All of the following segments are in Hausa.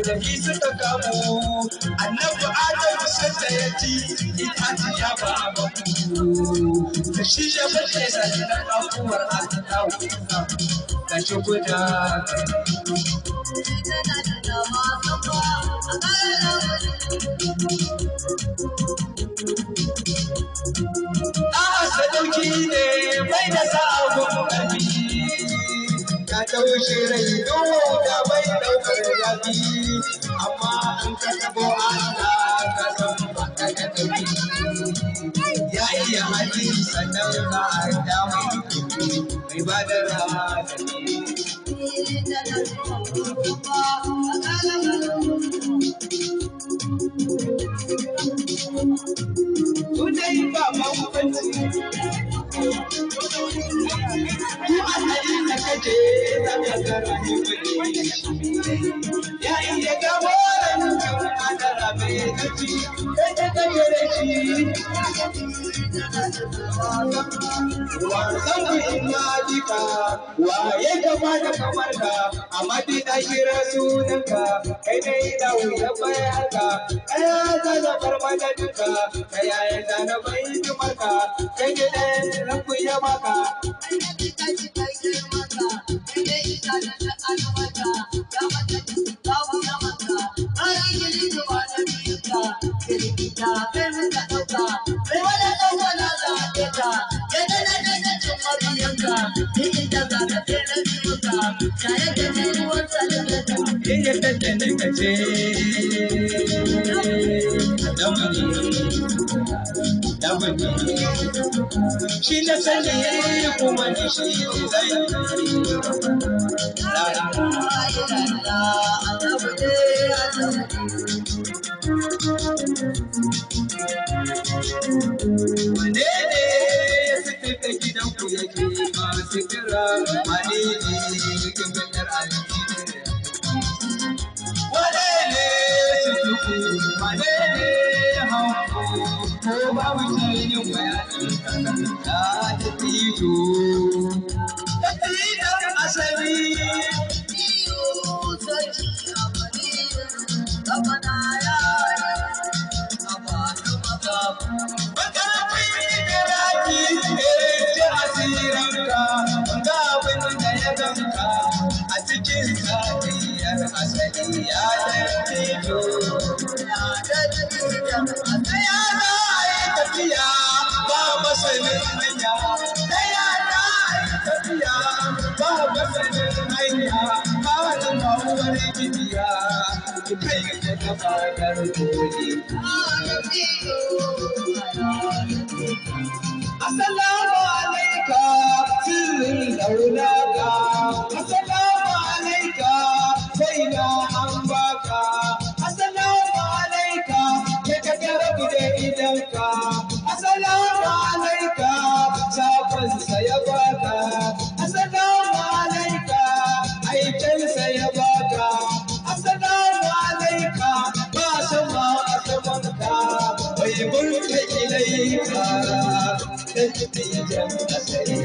da shi suka kamo annabi Adamu sanda ya ci itaciya ba a baku da shi ya bace da na kafuwar Adamu da shi guda sadauki ne mai da sabon nabi ka taushe rai dowo da bai daukar yafi amma in ka tabo Allah ka san baka da dauki ya iya hali sannan ka da mai ba da Tunai ba mahukunci ku asali da kaje za ka gara ne ya iya gabo da adara mai daci kai da kaje da shi wasan ku ina jika waye gaba da kamar ka amma dai da kira sunanka kai dai da wuya bayar ka aya ta zabar madadinka kai ya zana bai maka kai da ranku ya maka Shi na sani kuma ni shi zai wane ne ya suke da gidanku yake masu kira wane ne yake gandar aljihu wane ne su tuku wane ne ya hauku ko babu shi yin bayanin da tijo da tijon asali a cikin safiyar asali ya dattijo ya yi tafiya ba masanin hanya ya yi tafiya ba masanin hanya halin mawar gidiya kai da ta fadar koli assalamu alaika sirrin laulaka assalamu alaika sai na an baka assalamu alaika ke ka garabu da idanka assalamu alaika sabon sa ya baka assalamu alaika aikin sa ya baka assalamu alaika ba sama a samanka bai burka ilaika dattijan asali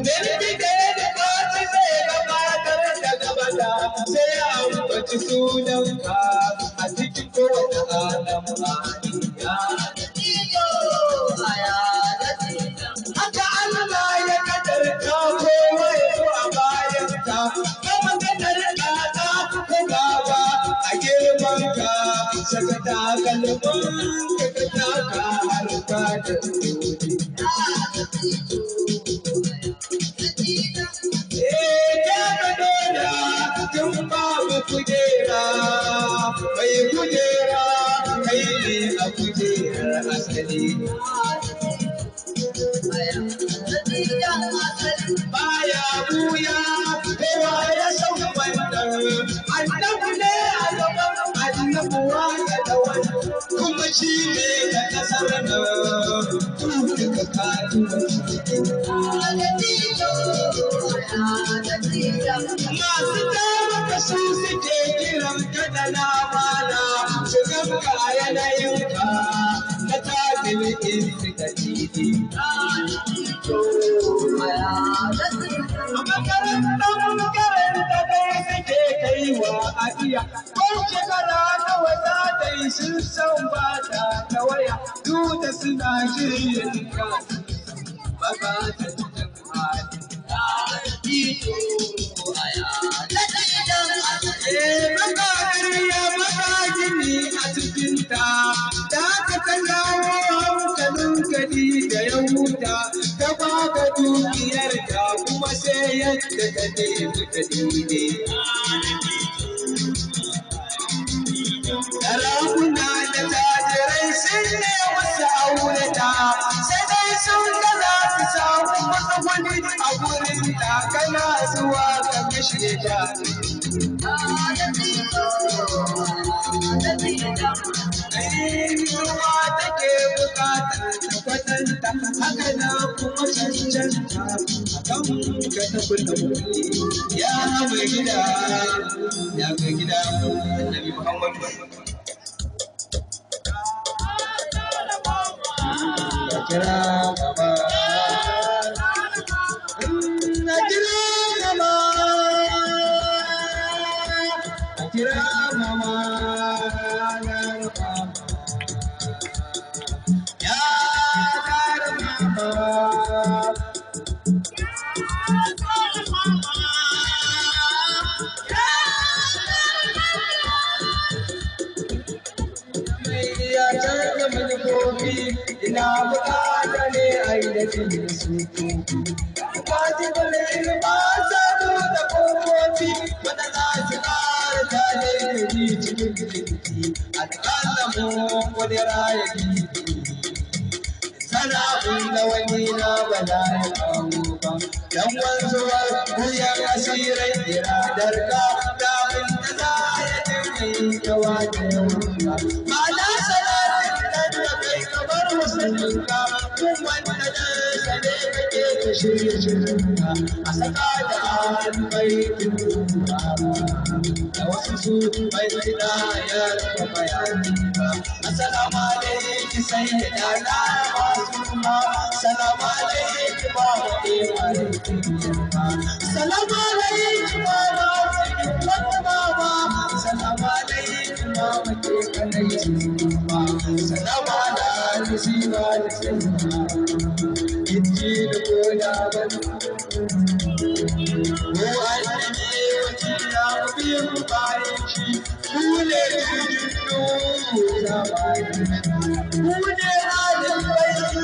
Nelbi da kwaci zai gabatar da gabata sai ya ambaci sunanka a cikin kowace alamaniya. Haka Allah ya kadarta kowa ya zo a bayanka, ka maganar ɗaɗa ko gaba a girmanka, saka takalmanka ka taka harka da tsodi. Kujera, mai kujera, kai ne a kujerar asali. baya buya kowa ya san wannan annabi ne a gaban annabuwa ga dawai kuma shi ne da kasar nan duka kaduwa masu taimaka su suke kiran ka da lamana su ganka a yanayinka na tafin inda titi makaranta dai suke kaiwa a iya ko shekara nawa za ta yi sun san ba ta ta waya duk da suna shirin ka baka ta cikin hali baka gini a cikinta da ka kallawo hankalin gari da ya huta ta baka dukiyar ta kuma sai yadda ta nemi ta dide Sarakuna da tajirai sun ne wasu aure ta sai dai sun gaza su samu wasu wani a gurin ta kana zuwa ka kashe ta. Ruwa take bukatar ta kwatanta haka na kuma cancanta a kan ka ta kulle ya mai gida Annabi Muhammadu. Kira mama, kira mama, ya dar mama. Ina bukata ne a yi da jini su ba ji balin ba sa da kofofi wanda za su ƙara tare da ni cikin jiki alƙalla mu wani raya gidi sana'un da wani na bala ya kawo ba dan wanzuwar wuyan asirai iradar ka damin da za ya dinga yi yawa da yawa ba na salatin nan da kai kamar musulunka kun wanda da sane kake ta shirye shirinka a saka da albai da wasu su bai tsina ya rufa bayani ba assalamu alaikum sai da na Salamu alaikum wa Salamu alaikum wa Salamu alaikum wa Salamu alaikum wa Inji da koda ban Ko annabi wakila biyan bayan shi Kule jirgin nuna bayan Kule halin bayan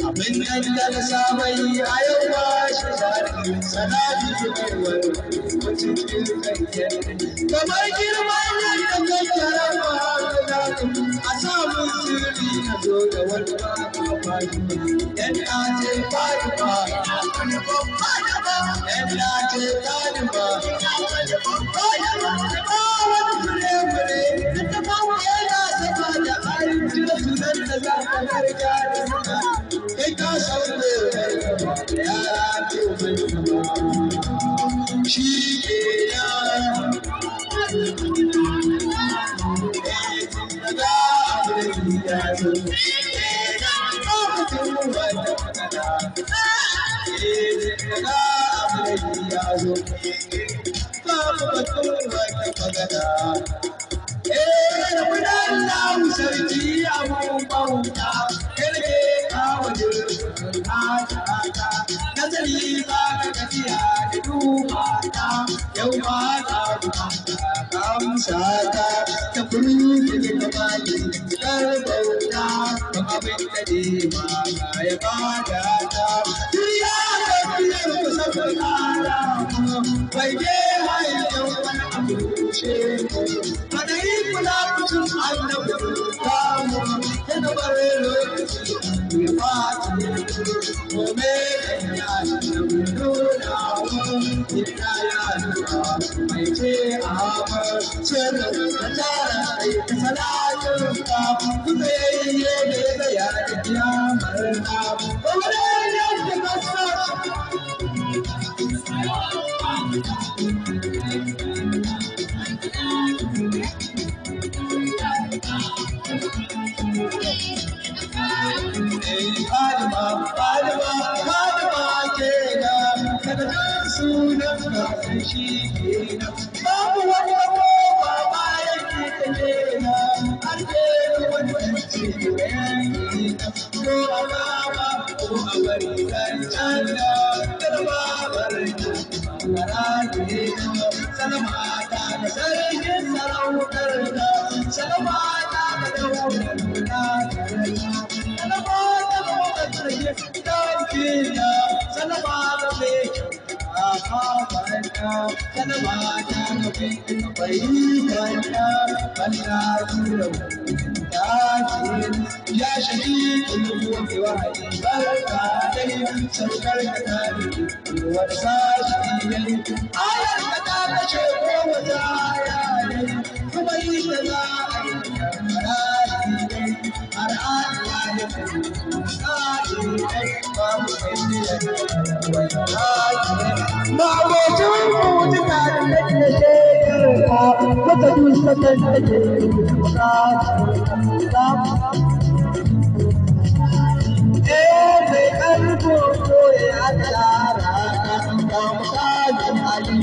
abin nan da na saba yi a yau ba shi zari sanadi mai wani wacin kirkayyar kamar girman yadda kakkara ba da a samun sirri na zo da wani ba a faɗi yan na ce faɗi ba wani babba da ba yan na ce faɗi ba wani babba da ba wani fure-fure da ta bawa yana zama da ayin jira sunan da za ka harga da suna kai ka sauko da yara shi ke daga abin ya zo lokacin wata magana daga abin ya zo babu batun wata magana Rabu sarki abun bauta kirke kawo jirgin ta nazari ba ka gajiya da duba ta yau ba ta kamsa ta ta kuru da ta bani kar bauta ba abin da ne ma ya bada ta ya ga biyar ku saboda bai je hayan wani abu ce mana yi kula mutum annabi kamu yana bare lokaci ya fati kome ya nuna ina ya nuna mai ce a hamar sirrin da tara aika salatun ka kuka yayye da ya da kiyamar na wani yadda kasa Fatima kenan daga sunan kafin shi kenan babu wani kofa bayan ita kenan har ke wani ce kenan ko a baba ko a bari zancen da garba bari mara kenan salamata da sarkin sarautar da salamata da daular da ya shahid wa wahayi barka dai saukar da tare wasa shi ne ayar da ta kace ko wata aya ne kuma yi da za a yi har Allah ya ma'abocin mutuka da nake shekarka wata dusatar da ke mai ƙarfo ko ya tsara ka ga misalin hali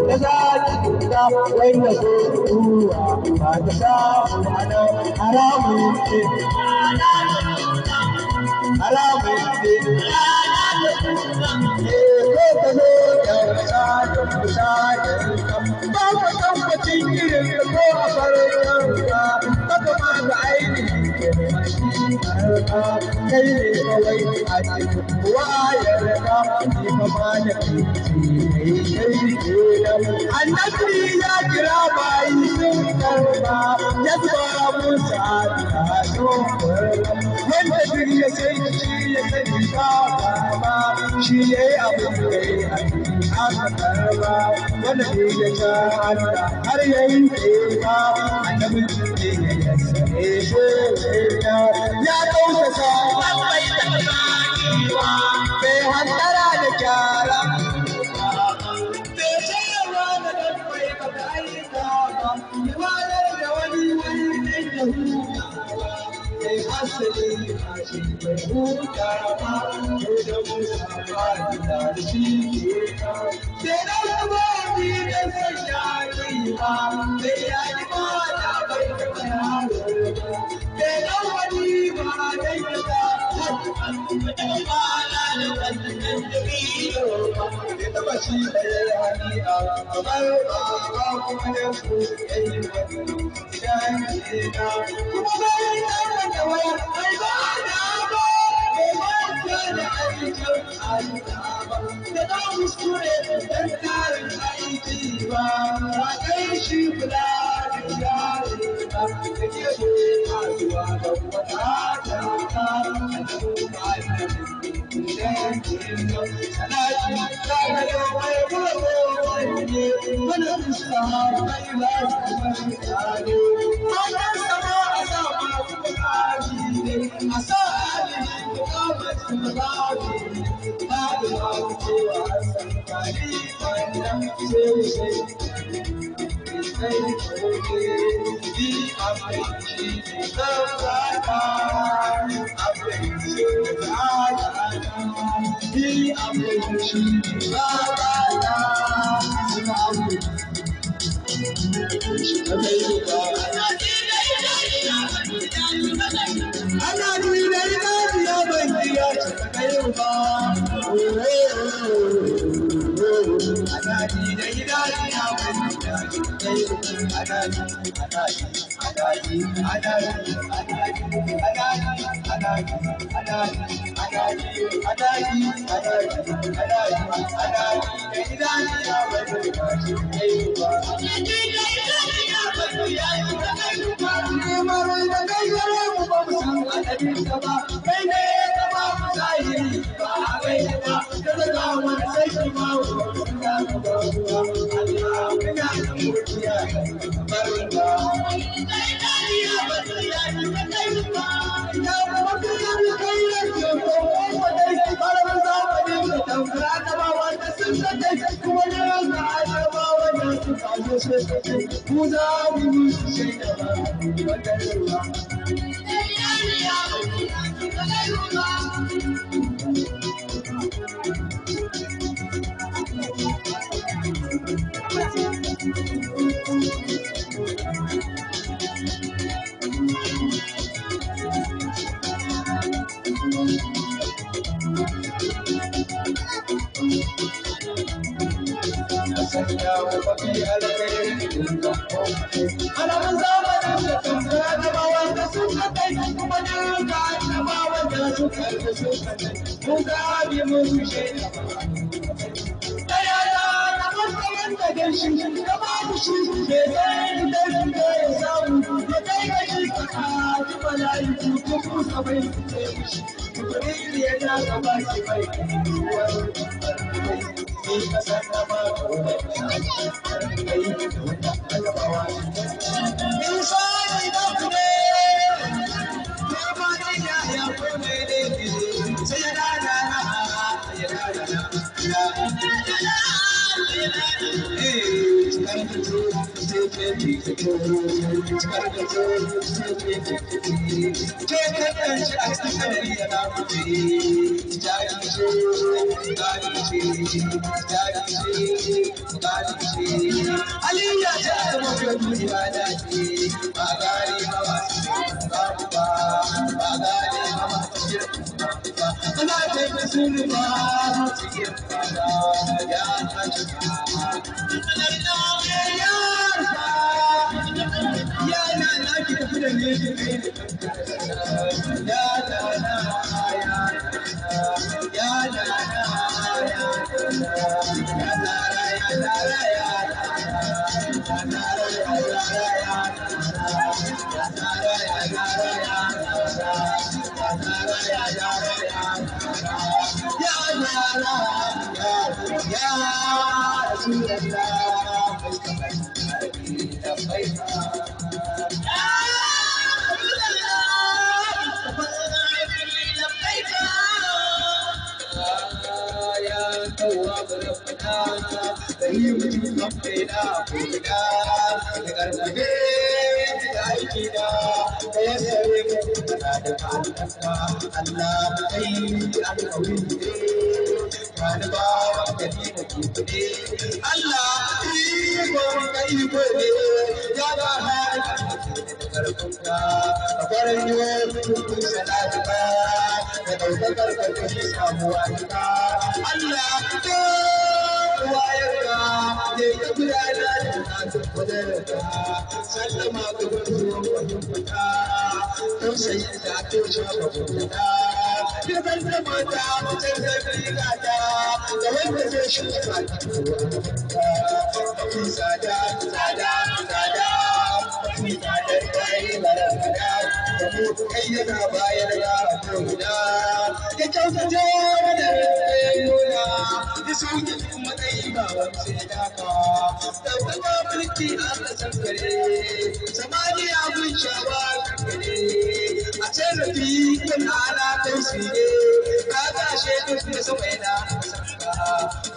da za ki ga wanda so ruwa ba ta samu ana haramun ce haramun ce ko ka zo da misalin ba ku tabbacin irin da ko a farkon ka baka ma ga ainihin kai ne kawai a cikin wayar ka ni ka ma da annabi ya kira bayi sun karba ya zuba musu a wanda duk ya sai shi ya sani ba shi ya yi abin da ya aka karba wanda duk ya ta Allah har ya yi ka annabi ne ya sane shi ya tausasa bai da kamewa bai hantara da kyara bai cewa da dabbai ba ka aika ba ya walar da wani ɗan da hutawa bai hasali a shi bai huta ba ko da musa ba da shi ke ka sai da kuma bi da sanya kai ba sai ya yi ba da bai da yaro I saw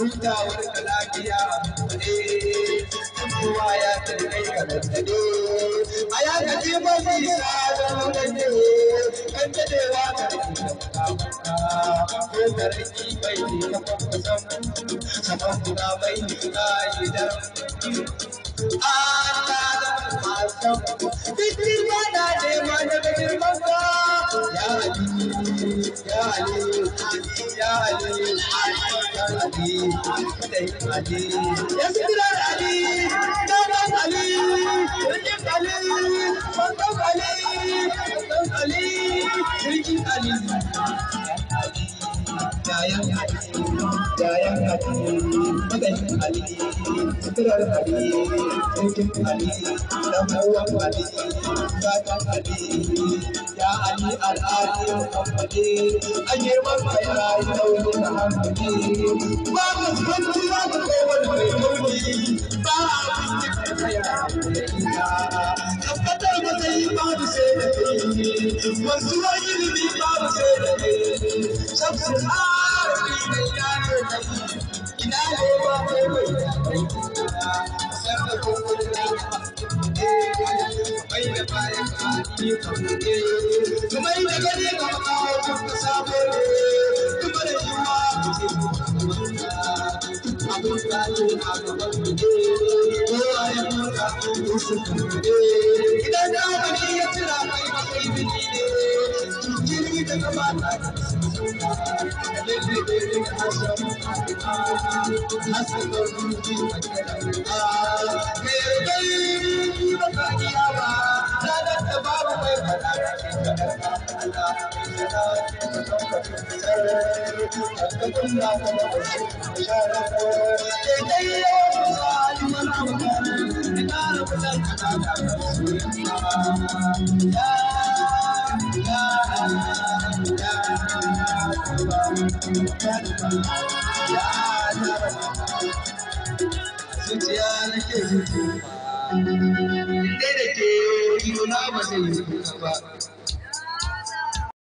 hutawar ka lafiya kowa ya kai ka daddade a ya gaji mafi sadar da ne kan dadewa ka rike ko ka rike bai ne ka kwakwasam saman guda mai nuna gidan Allah da masan fitir ba da nema daga girman ka ya Ali ya Ali ya Ali ya Ali Ali ya Sidra Ali Dadan Ali Rijin Ali Mantan Ali Mantan Ali Rijin Ali Jayan Ali Jayan Ali Magayin Ali Sidrar Ali Rijin Ali Lambuwan Ali Dadan Ali Ya Ali al-Ali Muhammadi Ajirman Kaya Yawon Muhammadi Ba musbanci ba ta kowane mai kauki ba abin da ka kaya tabbatar matsayi babu sai da kai wanzuwar ilimi babu sai da kai shamsu arabi da yaro da ina ne ba kai mai sarda kokon da mai da bayan ka ni kamar kuma da gare ka kawo ka sabo kuma da yiwa ce abun da ke a gaban gide kowa ya muka su kuɗe idan da wani ya tira mai makai biki ne jini da gaba ta lalle da hasan hasan da ruji a kai dai ba ka iya ba ranar da babu mai fada Allah zuciya nake zuciya dai da ke ido na ba zai yi ba